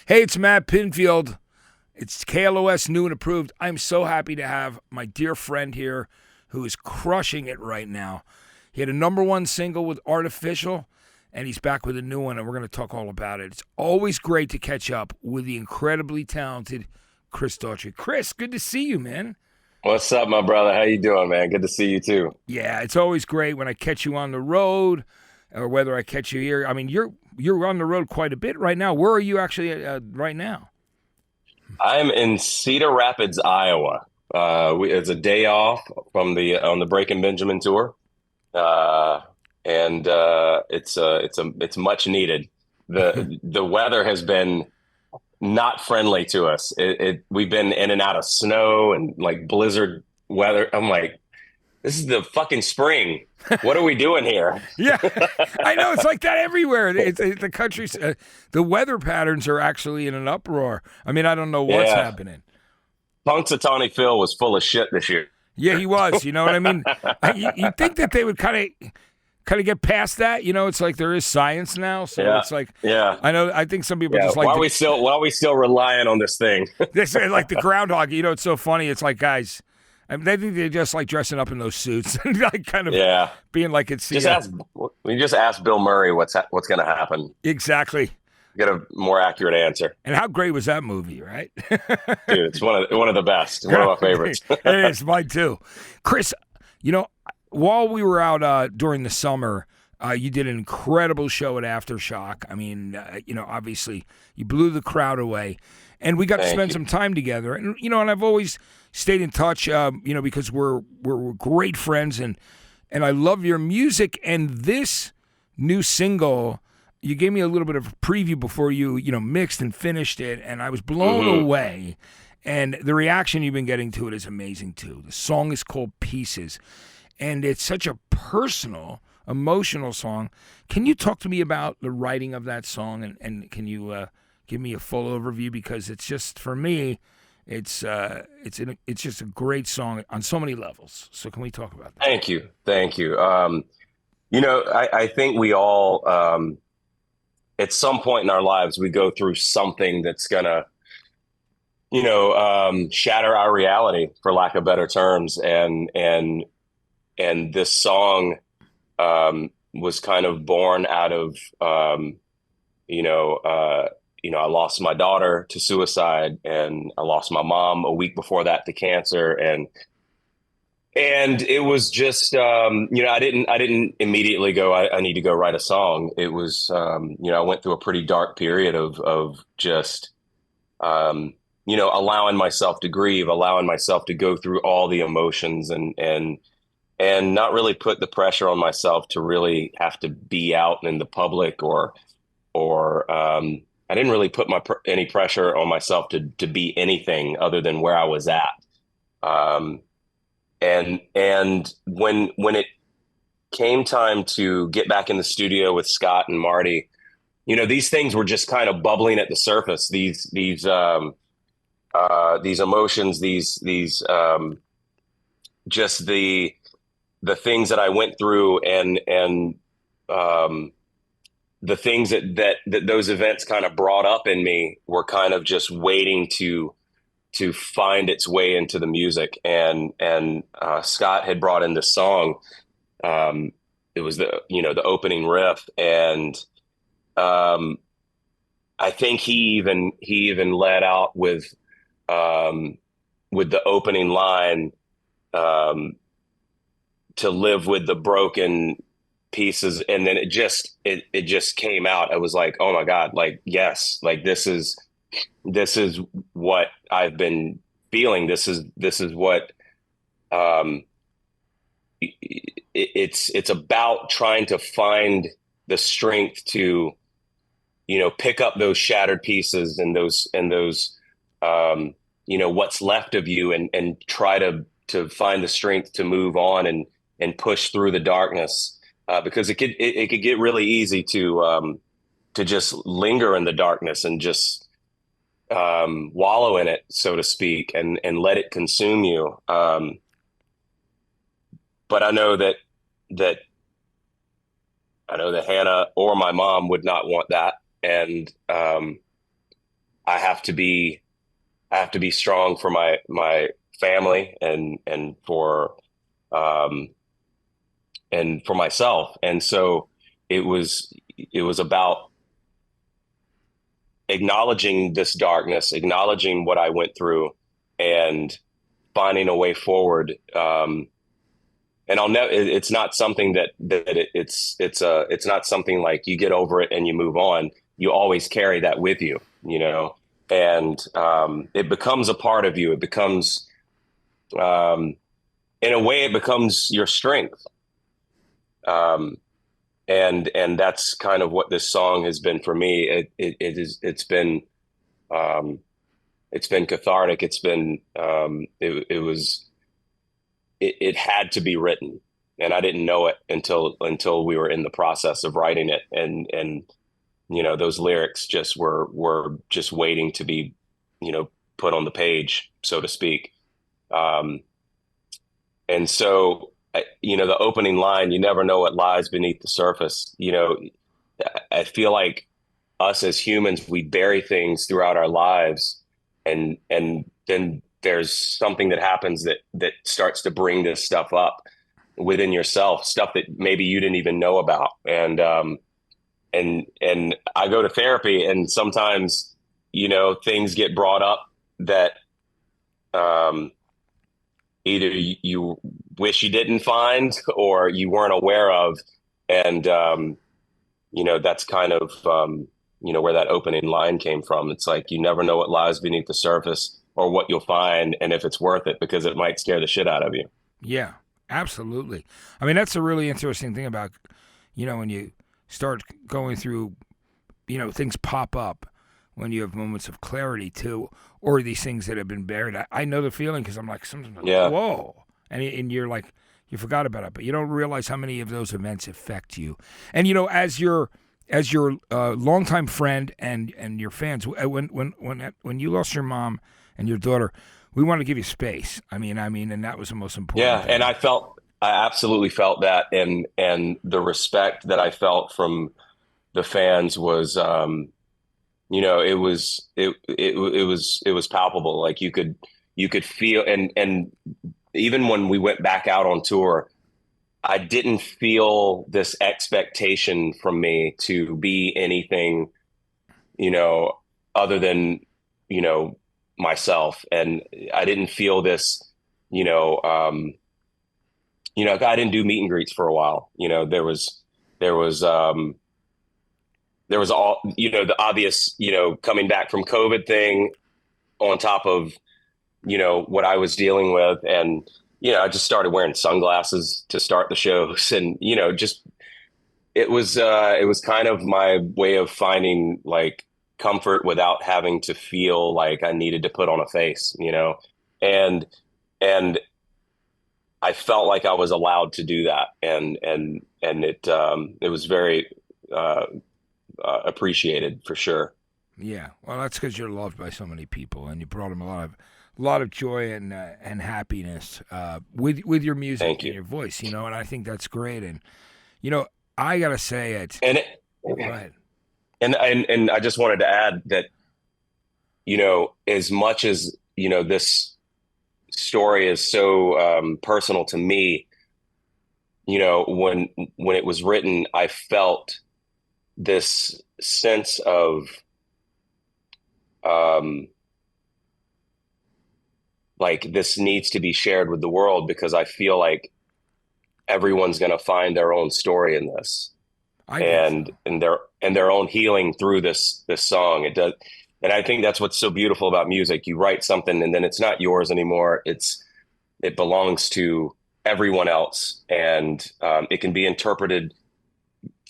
Hey, it's Matt Pinfield. It's KLOS New and Approved. I'm so happy to have my dear friend here who is crushing it right now. He had a number one single with Artificial, and he's back with a new one, and we're going to talk all about it. It's always great to catch up with the incredibly talented Chris Daughtry. Chris, good to see you, man. What's up, my brother? How you doing, man? Good to see you too. Yeah, it's always great when I catch you on the road or whether I catch you here. I mean, you're on the road quite a bit right now. Where are you actually right now? I'm in Cedar Rapids, Iowa. It's a day off from the on the Breaking Benjamin tour, and it's much needed. The weather has been not friendly to us. We've been in and out of snow and like blizzard weather. I'm like, this is the fucking spring. What are we doing here? Yeah, I know it's like that everywhere. The country's the weather patterns are actually in an uproar. I mean, I don't know what's Yeah, happening. Punxsutawney Phil was full of shit this year. Yeah, he was. You know what I mean? You think that they would kind of get past that? You know, it's like there is science now, so Yeah, it's like yeah. I know. I think some people Yeah, just like why are we still relying on this thing? this, like the groundhog. You know, it's so funny. It's like guys. I mean, they think they're just like dressing up in those suits and like kind of Yeah, being like it's just ask. We just asked Bill Murray what's going to happen. exactly. Get a more accurate answer, And how great was that movie, right? dude. It's one of the best. One of my favorites. It is mine too. Chris, you know, while we were out during the summer, you did an incredible show at Aftershock. I mean, obviously you blew the crowd away, and we got to Thank spend you. some time together. And and I've always stayed in touch, because we're great friends, and I love your music. And this new single, you gave me a little bit of a preview before you mixed and finished it, and I was blown Hmm. away. And the reaction you've been getting to it is amazing too. The song is called Pieces, and it's such a personal, emotional song. Can you talk to me about the writing of that song, and can you give me a full overview, because it's just for me, it's just a great song on so many levels. So can we talk about that? Thank you. I think we all, at some point in our lives, we go through something that's gonna, shatter our reality, for lack of better terms, and this song was kind of born out of I lost my daughter to suicide, and I lost my mom a week before that to cancer, and it was just I didn't immediately go I need to go write a song. It was I went through a pretty dark period of just allowing myself to grieve, allowing myself to go through all the emotions, and not really put the pressure on myself to really have to be out in the public, or I didn't really put any pressure on myself to be anything other than where I was at. And when it came time to get back in the studio with Scott and Marty, these things were just kind of bubbling at the surface. These emotions, just the things that I went through, and the things that those events kind of brought up in me were kind of just waiting to find its way into the music. And Scott had brought in this song. It was the opening riff, and I think he even led out with the opening line, to live with the broken pieces. And then it just came out. I was like, oh my God, like, yes, like this is what I've been feeling. This is what it's about, trying to find the strength to pick up those shattered pieces, and those what's left of you, and try to find the strength to move on, and push through the darkness, because it could get really easy to just linger in the darkness and just wallow in it, so to speak, and let it consume you. But that I know that Hannah or my mom would not want that, and I have to be strong for my family um, and for myself. And so it was about acknowledging this darkness, acknowledging what I went through, and finding a way forward. And I'll know it's not something it's not something like you get over it and you move on. You always carry that with you, you know, and it becomes a part of you. It becomes, in a way, it becomes your strength. Um, and that's kind of what this song has been for me. Um, it's been cathartic. It's been, it had to be written, and I didn't know it until we were in the process of writing it. And, you know, those lyrics just were just waiting to be, you know, put on the page, so to speak. And so, you know, the opening line, "You never know what lies beneath the surface." You know, I feel like us as humans, we bury things throughout our lives, and then there's something that happens that starts to bring this stuff up within yourself, stuff that maybe you didn't even know about. And I go to therapy, and sometimes, you know, things get brought up that um, either you wish you didn't find or you weren't aware of. And, you know, that's kind of, you know, where that opening line came from. It's like, you never know what lies beneath the surface or what you'll find, and if it's worth it, because it might scare the shit out of you. Yeah, absolutely. I mean, that's a really interesting thing about, you know, when you start going through, you know, things pop up when you have moments of clarity too, or these things that have been buried. I know the feeling because I'm like, sometimes like, Yeah. whoa. And you're like, you forgot about it, but you don't realize how many of those events affect you. And, you know, as your longtime friend and your fans, when you lost your mom and your daughter, we want to give you space. I mean, and that was the most important Yeah. thing. And I absolutely felt that. And the respect that I felt from the fans was, you know, it was palpable. Like you could feel, and even when we went back out on tour, I didn't feel this expectation from me to be anything, you know, other than, you know, myself. And I didn't feel this, you know, you know, I didn't do meet and greets for a while. You know, there was, there was all, you know, the obvious, you know, coming back from COVID thing on top of, you know, what I was dealing with. And, you know, I just started wearing sunglasses to start the shows. And, you know, just, it was kind of my way of finding like comfort without having to feel like I needed to put on a face, you know, and, and I felt like I was allowed to do that. And it was very, uh, appreciated for sure. Yeah, well, that's because you're loved by so many people, and you brought them a lot of joy and happiness with your music Thank and you. your voice, you know. And I think that's great. And you know, I gotta say it. And Go ahead. and I just wanted to add that, you know, as much as, you know, this story is so personal to me, you know, when it was written, I felt this sense of um, like this needs to be shared with the world, because I feel like everyone's going to find their own story in this, I think so. and their own healing through this song. It does. And I think that's what's so beautiful about music. You write something and then it's not yours anymore. It belongs to everyone else, and it can be interpreted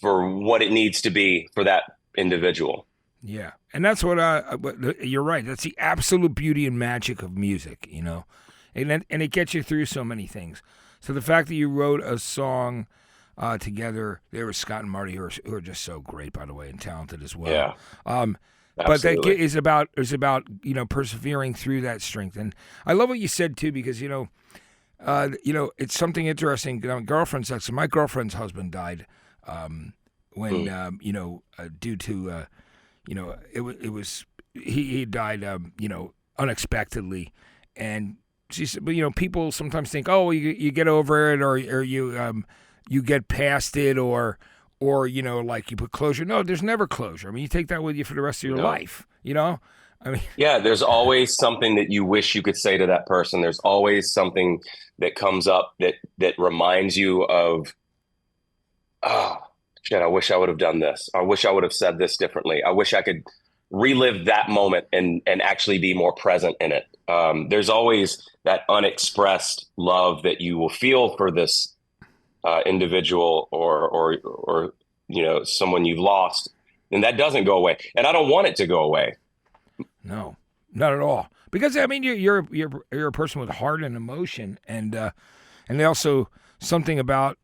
for what it needs to be for that individual. Yeah, and that's you're right. That's the absolute beauty and magic of music, you know, and it gets you through so many things. So the fact that you wrote a song together, there was Scott and Marty, who are just so great, by the way, and talented as well. Yeah, But that absolutely. is about, you know, persevering through that strength. And I love what you said too, because you know, it's something interesting. My girlfriend's husband died when Mm. you know, due to you know, it was he died, unexpectedly, and she said, but people sometimes think, oh, you get over it, or you get past it, or like you put closure. No, there's never closure. I mean, you take that with you for the rest of your life. I mean, Yeah, there's always something that you wish you could say to that person. There's always something that comes up that reminds you of, oh, shit, I wish I would have done this. I wish I would have said this differently. I wish I could relive that moment and actually be more present in it. There's always that unexpressed love that you will feel for this individual or someone you've lost, and that doesn't go away. And I don't want it to go away. No, not at all. Because I mean, you're a person with heart and emotion, and also something about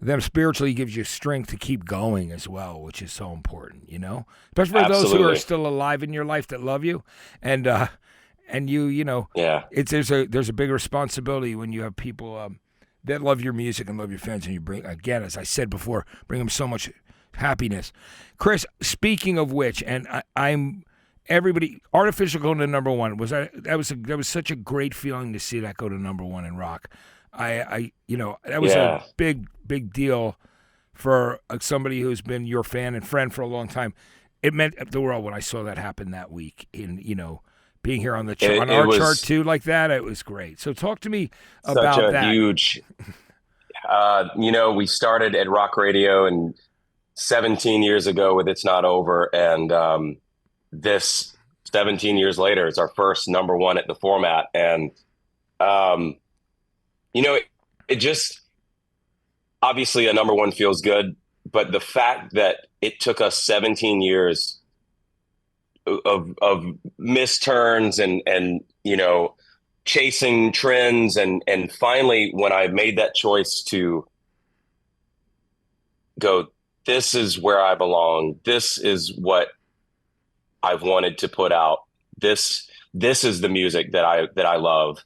them spiritually gives you strength to keep going as well, which is so important. Especially for those who are still alive in your life that love you, and you, yeah. There's a big responsibility when you have people that love your music and love your fans, and you bring, again, as I said before, bring them so much happiness. Chris, speaking of which, and I'm. Everybody, Artificial going to number one that was such a great feeling to see that go to number one in rock. That was a big deal for somebody who's been your fan and friend for a long time. It meant the world when I saw that happen that week. In being here on the on our chart too, like that, it was great. So talk to me about that. Such a huge. We started at rock radio and 17 years ago with "It's Not Over," and this 17 years later, it's our first number one at the format. And, it just, obviously a number one feels good, but the fact that it took us 17 years of missed turns and chasing trends. And finally, when I made that choice to go, this is where I belong. This is what I've wanted to put out. This is the music that I love,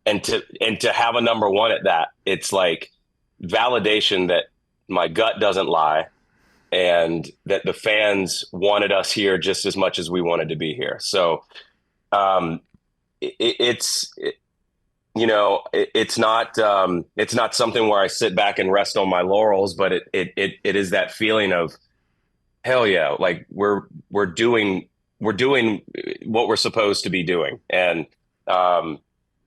and to have a number one at that, it's like validation that my gut doesn't lie, and that the fans wanted us here just as much as we wanted to be here. So, it's not something where I sit back and rest on my laurels, but it is that feeling of, hell yeah, like we're doing what we're supposed to be doing, and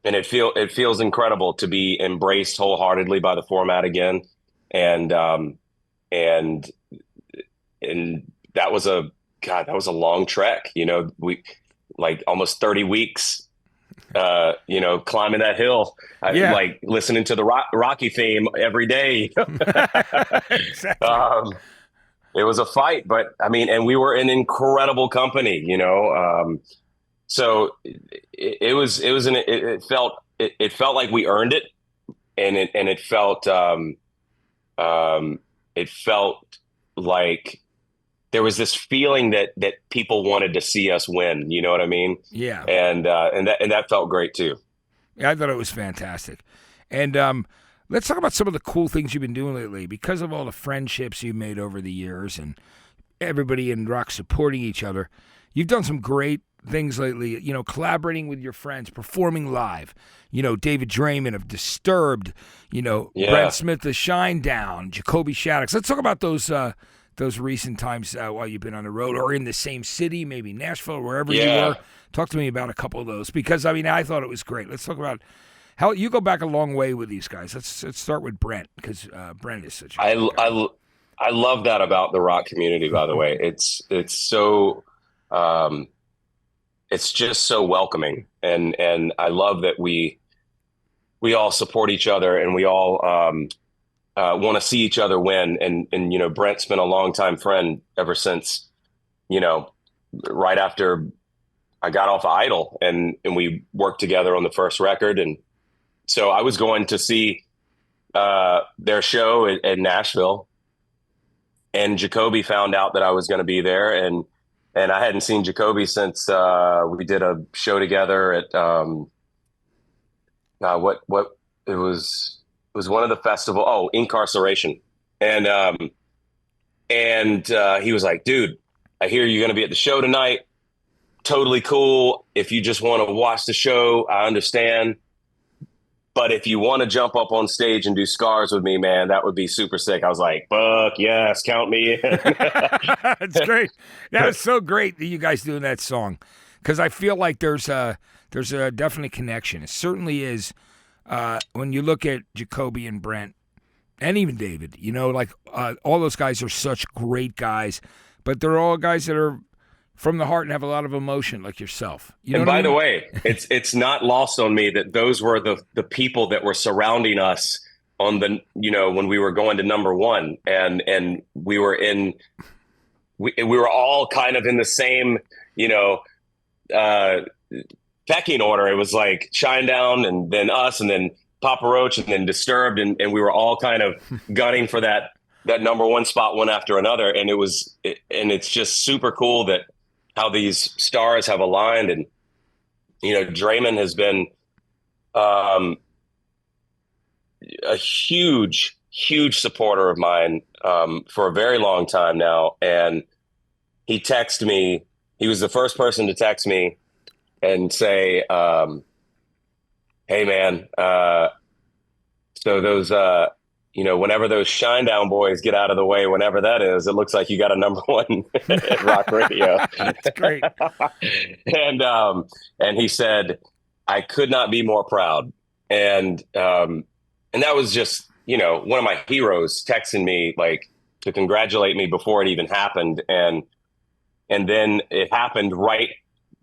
it feels incredible to be embraced wholeheartedly by the format again, and that was a long trek. We like almost 30 weeks, climbing that hill, like listening to the Rocky theme every day. Exactly. It was a fight, but I mean, and we were in incredible company, so it felt like we earned it. And it felt like there was this feeling that people wanted to see us win. You know what I mean? Yeah. And that felt great too. Yeah, I thought it was fantastic. And let's talk about some of the cool things you've been doing lately, because of all the friendships you've made over the years and everybody in rock supporting each other. You've done some great things lately, collaborating with your friends, performing live. David Draymond of Disturbed, Brent Smith of Shinedown, Jacoby, Shaddix. Let's talk about those recent times while you've been on the road or in the same city, maybe Nashville, wherever you were. Talk to me about a couple of those, because, I thought it was great. Let's talk about how you go back a long way with these guys. Let's start with Brent, because Brent is such a I love that about the rock community, by the way. It's so it's just so welcoming, and I love that we all support each other, and we all want to see each other win. And Brent's been a longtime friend ever since right after I got off of Idol, and we worked together on the first record. And so I was going to see their show in Nashville, and Jacoby found out that I was going to be there, and I hadn't seen Jacoby since we did a show together at it was one of the festival. Incarceration, and he was like, "Dude, I hear you're going to be at the show tonight. totally cool. If you just want to watch the show, I understand. But if you want to jump up on stage and do Scars with me, man, that would be super sick. I was like, fuck yes, count me in. That's great. That was so great that you guys doing that song, because I feel like there's a definite connection. It certainly is. When you look at Jacoby and Brent, and even David, like all those guys are such great guys, but they're all guys that are from the heart and have a lot of emotion, like yourself. And by the way, it's not lost on me that those were the people that were surrounding us on the, when we were going to number one, and we were we were all kind of in the same, pecking order. It was like Shinedown, and then us, and then Papa Roach, and then Disturbed, and we were all kind of gunning for that number one spot one after another. And it's just super cool that how these stars have aligned. And Draymond has been a huge supporter of mine for a very long time now. And he texted me. He was the first person to text me and say, hey man, so those whenever those Shinedown boys get out of the way, whenever that is, it looks like you got a number one at rock radio. That's great. And he said, I could not be more proud. And that was just, one of my heroes texting me like to congratulate me before it even happened. And then it happened right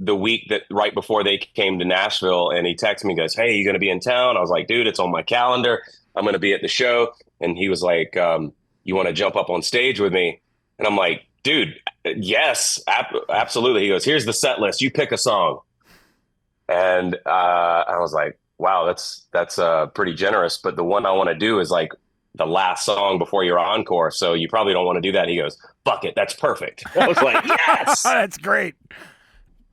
before they came to Nashville, and he texted me, goes, hey, you going to be in town? I was like, dude, it's on my calendar. I'm going to be at the show. And he was like, you want to jump up on stage with me? And I'm like, dude, yes, absolutely. He goes, here's the set list. You pick a song. And I was like, wow, that's pretty generous. But the one I want to do is like the last song before your encore. So you probably don't want to do that. He goes, fuck it. That's perfect. I was like, yes, that's great.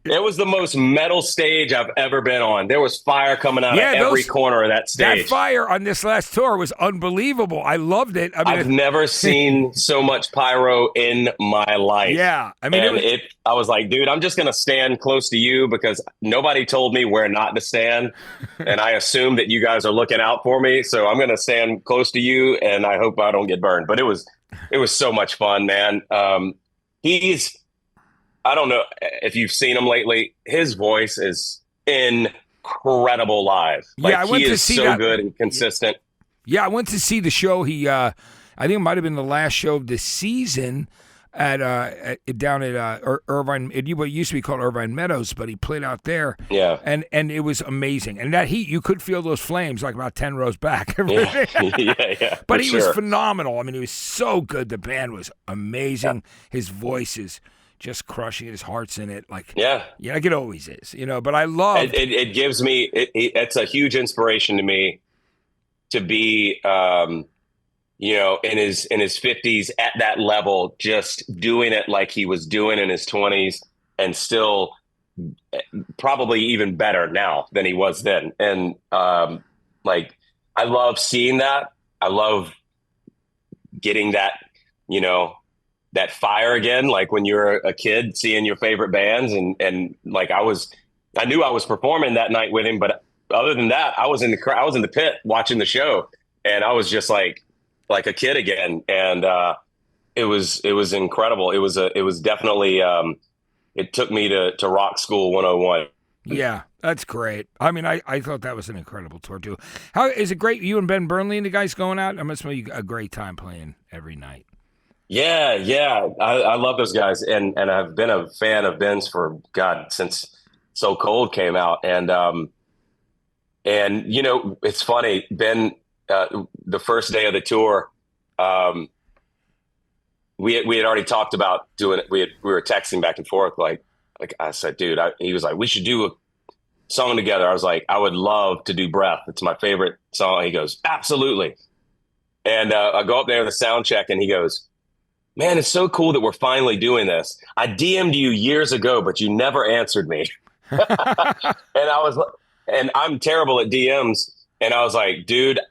It was the most metal stage I've ever been on. There was fire coming out of every corner of that stage. That fire on this last tour was unbelievable. I loved it. I've never seen so much pyro in my life. Yeah. I was like, dude, I'm just going to stand close to you because nobody told me where not to stand. And I assume that you guys are looking out for me. So I'm going to stand close to you, and I hope I don't get burned. But it was so much fun, man. I don't know if you've seen him lately. His voice is incredible live. I went to see so good and consistent. Yeah, I went to see the show. I think it might have been the last show of the season at down at Irvine. It used to be called Irvine Meadows, but he played out there. Yeah, and it was amazing. And that heat, you could feel those flames like about 10 rows back. yeah. But he was phenomenal. I mean, he was so good. The band was amazing. Yeah. His voice is just crushing it. His heart's in it. Like it always is, but I love it. Gives me it's a huge inspiration to me to be in his 50s at that level, just doing it like he was doing in his 20s, and still probably even better now than he was then. And I love seeing that. I love getting that that fire again, like when you're a kid seeing your favorite bands, and like I knew I was performing that night with him, but other than that, I was in the pit watching the show, and I was just like a kid again. And it was incredible. It was definitely it took me to Rock School 101. Yeah, that's great. I mean, I thought that was an incredible tour too. How is it great? You and Ben Burnley and the guys going out? It must be a great time playing every night. Yeah. I love those guys. And I've been a fan of Ben's for since So Cold came out. And it's funny, Ben, the first day of the tour, we had already talked about doing it. We were texting back and forth. Like I said, dude, he was like, we should do a song together. I was like, I would love to do Breath. It's my favorite song. He goes, absolutely. And I go up there to the sound check, and he goes, man, it's so cool that we're finally doing this. I DM'd you years ago, but you never answered me. And I'm terrible at DMs. And I was like, dude,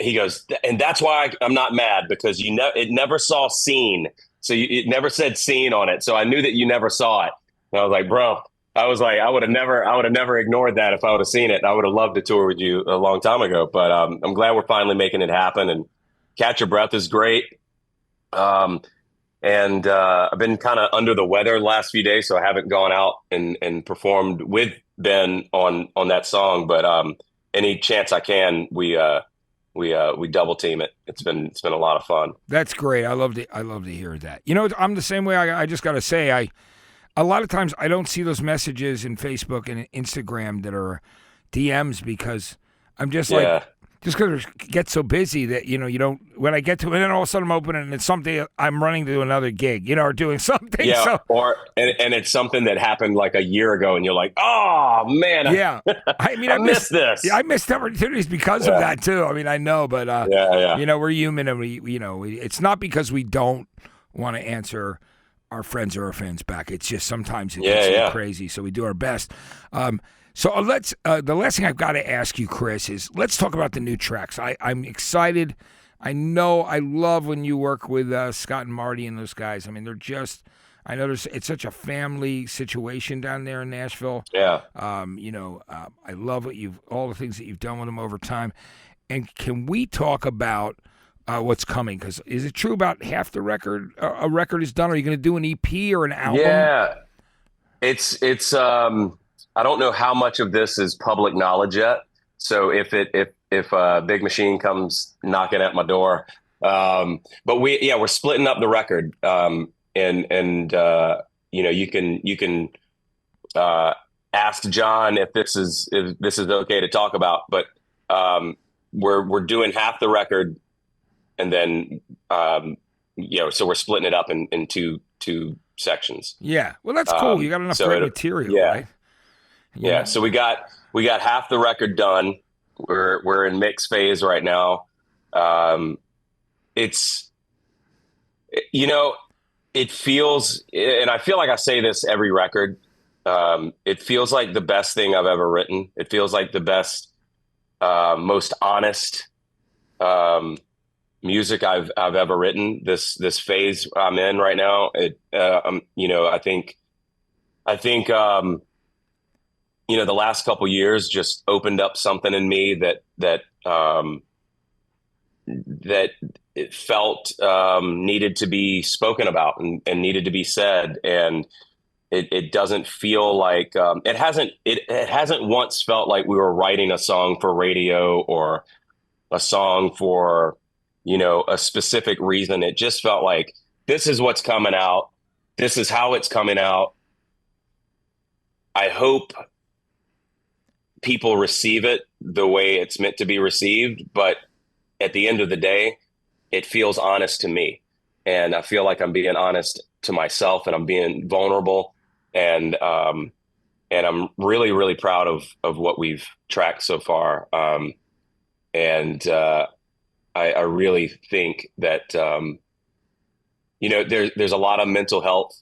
he goes, and that's why I'm not mad, because it never saw Seen. So it never said Seen on it. So I knew that you never saw it. And I was like, bro, I would have never ignored that if I would have seen it. I would have loved to tour with you a long time ago. But I'm glad we're finally making it happen. And Catch Your Breath is great. And I've been kind of under the weather the last few days, so I haven't gone out and performed with Ben on that song. But any chance I can, we double team it. It's been a lot of fun. That's great. I love to hear that. You know, I'm the same way. I just got to say, a lot of times I don't see those messages in Facebook and Instagram that are DMs because I'm just like, just because it gets so busy that, you know, you don't, when I get to it, and then all of a sudden I'm opening and it's something, I'm running to another gig, you know, or doing something. Yeah, and it's something that happened like a year ago and you're like, oh, man. Yeah. I mean, I missed this. Yeah, I missed opportunities because of that, too. I mean, I know, but, you know, we're human and it's not because we don't want to answer our friends or our fans back. It's just sometimes it gets crazy, so we do our best. So let's. The last thing I've got to ask you, Chris, is let's talk about the new tracks. I'm excited. I know I love when you work with Scott and Marty and those guys. I mean, they're just. I know it's such a family situation down there in Nashville. Yeah. You know, I love all the things that you've done with them over time. And can we talk about what's coming? Because is it true about half the record? A record is done. Are you going to do an EP or an album? Yeah. It's. I don't know how much of this is public knowledge yet. So if Big Machine comes knocking at my door, but we're splitting up the record. And you know, you can ask John if this is okay to talk about, but we're doing half the record, and then so we're splitting it up in two sections. Yeah, well, that's cool. You got enough great material, right? Yeah, so we got half the record done. We're in mix phase right now. It's, you know, it feels, and I feel like I say this every record. It feels like the best thing I've ever written. It feels like the best, most honest music I've ever written. This phase I'm in right now. You know, I think. You know, the last couple years just opened up something in me that it felt needed to be spoken about and needed to be said. And it doesn't feel like it hasn't once felt like we were writing a song for radio or a song for, you know, a specific reason. It just felt like this is what's coming out. This is how it's coming out. I hope people receive it the way it's meant to be received, but at the end of the day, it feels honest to me, and I feel like I'm being honest to myself, and I'm being vulnerable, and I'm really, really proud of what we've tracked so far, and I really think that you know, there's a lot of mental health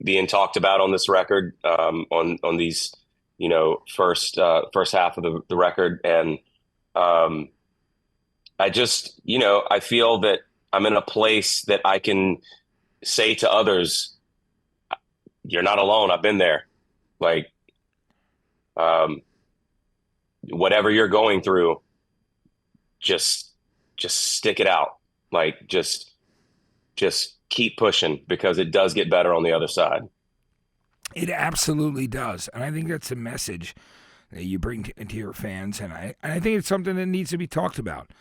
being talked about on this record, on these, you know, first half of the record. And I just, you know, I feel that I'm in a place that I can say to others, you're not alone. I've been there. Like, whatever you're going through, just stick it out. Like, just keep pushing, because it does get better on the other side. It absolutely does. And I think that's a message that you bring into your fans. And I think it's something that needs to be talked about.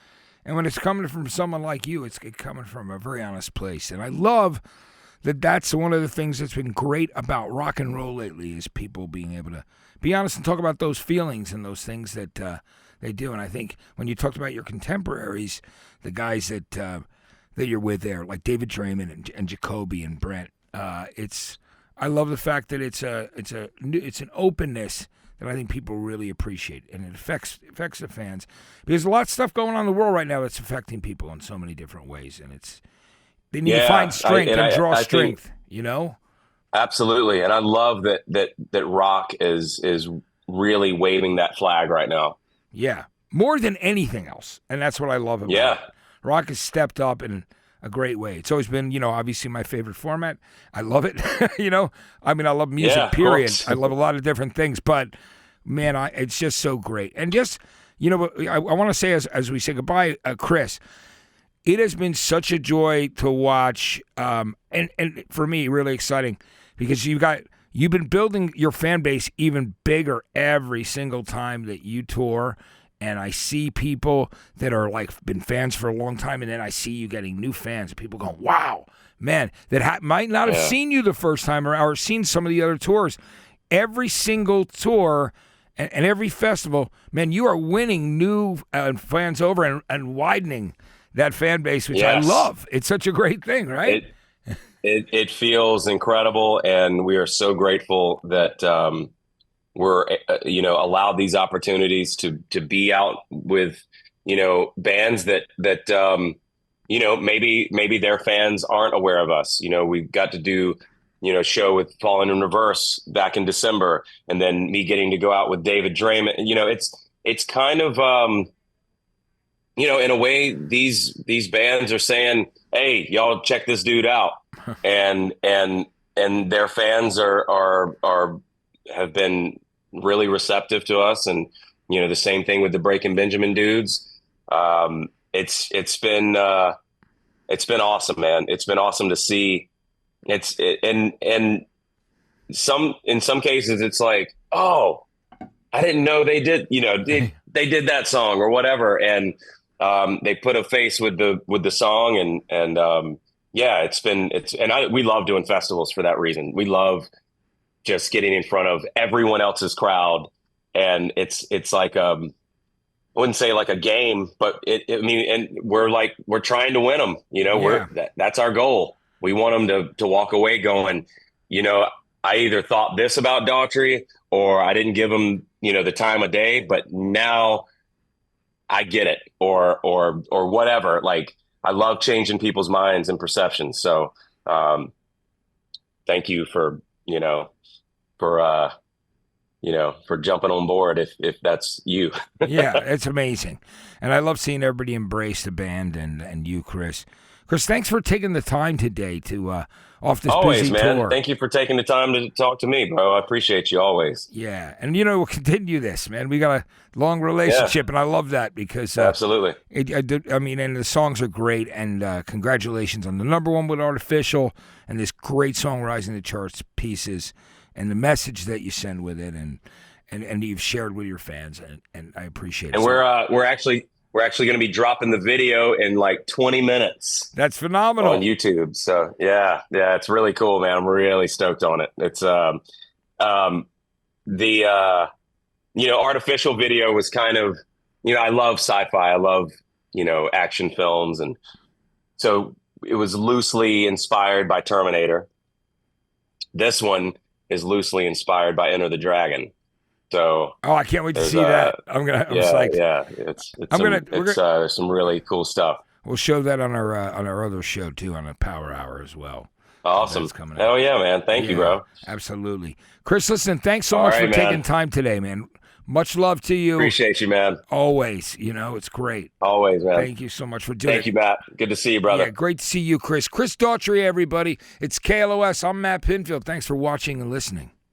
And when it's coming from someone like you, it's coming from a very honest place. And I love that that's one of the things that's been great about rock and roll lately, is people being able to be honest and talk about those feelings and those things that they do. And I think when you talked about your contemporaries, the guys that you're with there, like David Draymond and Jacoby and Brent, I love the fact that it's an openness that I think people really appreciate, and it affects the fans, because a lot of stuff going on in the world right now that's affecting people in so many different ways, and they need to find strength and draw strength, you know. Absolutely, and I love that rock is really waving that flag right now. Yeah, more than anything else, and that's what I love about it. Rock has stepped up, and a great way. It's always been, obviously my favorite format. I love it. I love music, Yeah, period. I love a lot of different things, but man, it's just so great. And just, I want to say as we say goodbye, Chris, it has been such a joy to watch, and for me, really exciting because you've been building your fan base even bigger every single time that you tour. And I see people that are been fans for a long time, and then I see you getting new fans. People going, wow, man, that might not have seen you the first time or seen some of the other tours. Every single tour and every festival, man, you are winning new fans over and widening that fan base, which I love. It's such a great thing, right? It feels incredible, and we are so grateful that we're allowed these opportunities to be out with bands that maybe their fans aren't aware of us. We got to do show with Fallen in Reverse back in December, and then me getting to go out with David Draymond. It's kind of in a way these bands are saying, hey, y'all check this dude out. and their fans have been really receptive to us, and the same thing with the Breaking Benjamin dudes. It's been awesome, man. It's been awesome to see. In some cases it's like, oh, I didn't know they did they did that song or whatever, and they put a face with the song, and we love doing festivals for that reason. We love just getting in front of everyone else's crowd, and it's like I wouldn't say like a game, but and we're trying to win them. That's our goal. We want them to walk away going, I either thought this about Daughtry or I didn't give them the time of day, but now I get it, or whatever. Like, I love changing people's minds and perceptions. So thank you for jumping on board if that's you. Yeah, it's amazing. And I love seeing everybody embrace the band and you, Chris. Chris, thanks for taking the time today to off this always, busy man. tour. Thank you for taking the time to talk to me, bro. I appreciate you always. Yeah, and we'll continue this, man. We got a long relationship, and I love that because absolutely. And the songs are great, and congratulations on the #1 with Artificial and this great song Rising the Charts pieces, and the message that you send with it, and you've shared with your fans, and I appreciate it. And we're actually going to be dropping the video in like 20 minutes. That's phenomenal on YouTube. So yeah, it's really cool, man. I'm really stoked on it. It's Artificial video was kind of, I love sci-fi. I love, action films. And so it was loosely inspired by Terminator. This one is loosely inspired by Enter the Dragon. So I can't wait to see that. I'm psyched. Yeah, there's some really cool stuff. We'll show that on our other show too, on a Power Hour as well. Awesome. Oh yeah, man. Thank you, bro. Absolutely. Chris, listen, thanks so much for taking time today, man. Much love to you. Appreciate you, man. Always. It's great. Always, man. Thank you so much for doing it. Thank you, Matt. Good to see you, brother. Yeah, great to see you, Chris. Chris Daughtry, everybody. It's KLOS. I'm Matt Pinfield. Thanks for watching and listening.